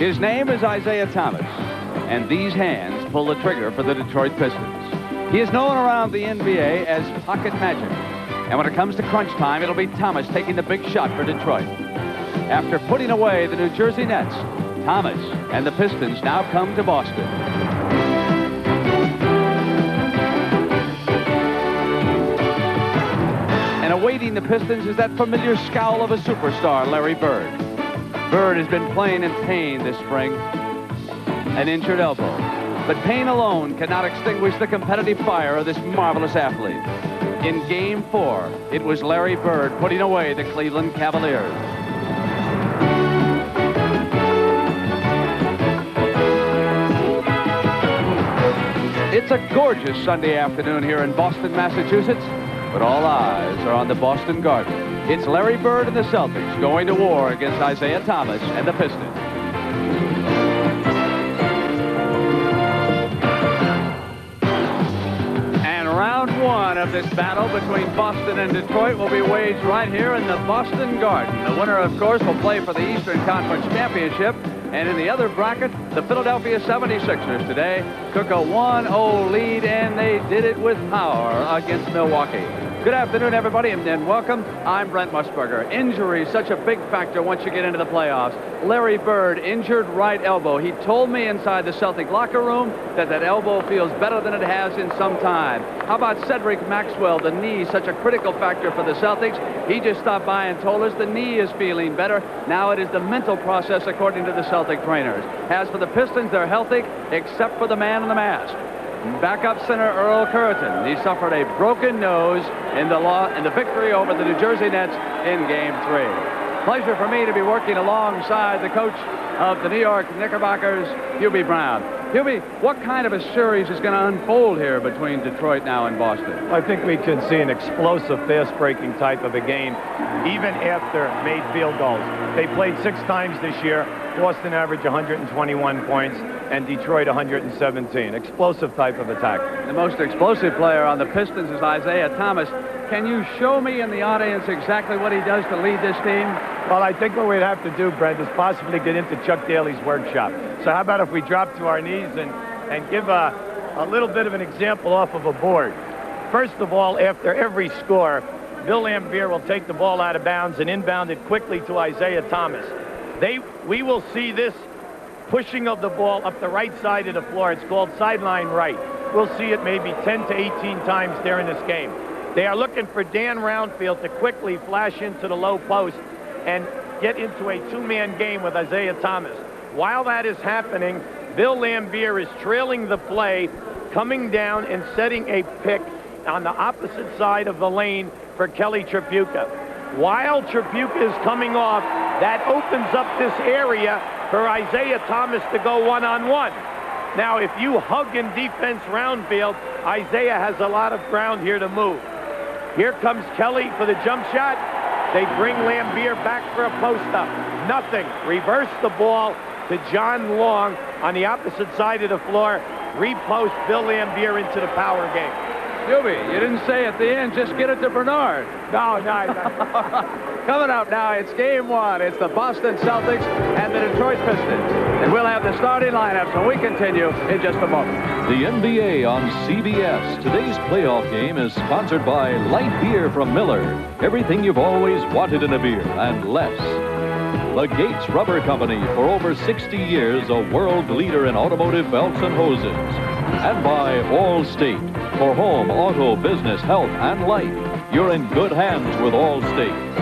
His name is Isaiah Thomas, and these hands pull the trigger for the Detroit Pistons. He is known around the NBA as Pocket Magic, and when it comes to crunch time, it'll be Thomas taking the big shot for Detroit. After putting away the New Jersey Nets, Thomas and the Pistons now come to Boston. And awaiting the Pistons is that familiar scowl of a superstar, Larry Bird. Bird has been playing in pain this spring, an injured elbow. But pain alone cannot extinguish the competitive fire of this marvelous athlete. In Game 4, it was Larry Bird putting away the Cleveland Cavaliers. It's a gorgeous Sunday afternoon here in Boston, Massachusetts, but all eyes are on the Boston Garden. It's Larry Bird and the Celtics going to war against Isaiah Thomas and the Pistons. And round one of this battle between Boston and Detroit will be waged right here in the Boston Garden. The winner, of course, will play for the Eastern Conference Championship. And in the other bracket, the Philadelphia 76ers today took a 1-0 lead, and they did it with power against Milwaukee. Good afternoon, everybody, and welcome. I'm Brent Musburger. Injury, such a big factor once you get into the playoffs. Larry Bird, injured right elbow. He told me inside the Celtic locker room that elbow feels better than it has in some time. How about Cedric Maxwell, the knee, such a critical factor for the Celtics? He just stopped by and told us the knee is feeling better. Now it is the mental process, according to the Celtic trainers. As for the Pistons, they're healthy, except for the man in the mask. Backup center Earl Curtin. He suffered a broken nose in the victory over the New Jersey Nets in Game 3. Pleasure for me to be working alongside the coach of the New York Knickerbockers, Hubie Brown. Hubie, what kind of a series is going to unfold here between Detroit now and Boston? I think we can see an explosive, fast-breaking type of a game, even after made field goals. They played 6 times this year. Boston averaged 121 points, and Detroit 117. Explosive type of attack. The most explosive player on the Pistons is Isaiah Thomas. Can you show me and the audience exactly what he does to lead this team? Well, I think what we'd have to do, Brent, is possibly get into Chuck Daly's workshop. So how about if we drop to our knees and give a little bit of an example off of a board. First of all, after every score, Bill Laimbeer will take the ball out of bounds and inbound it quickly to Isaiah Thomas. We will see this pushing of the ball up the right side of the floor. It's called sideline right. We'll see it maybe 10 to 18 times during this game. They are looking for Dan Roundfield to quickly flash into the low post and get into a 2-man game with Isaiah Thomas. While that is happening, Bill Laimbeer is trailing the play, coming down and setting a pick on the opposite side of the lane for Kelly Tripucka. While Tripucka is coming off, that opens up this area for Isaiah Thomas to go one-on-one. Now, if you hug in defense Roundfield, Isaiah has a lot of ground here to move. Here comes Kelly for the jump shot. They bring Laimbeer back for a post-up. Nothing. Reverse the ball to John Long on the opposite side of the floor. Repost Bill Laimbeer into the power game. Hubie, you didn't say at the end, just get it to Bernard. No. Coming up now, it's Game 1. It's the Boston Celtics and the Detroit Pistons. And we'll have the starting lineups when we continue in just a moment. The NBA on CBS. Today's playoff game is sponsored by Light Beer from Miller. Everything you've always wanted in a beer, and less. The Gates Rubber Company, for over 60 years, a world leader in automotive belts and hoses. And by Allstate. For home, auto, business, health, and life, you're in good hands with Allstate.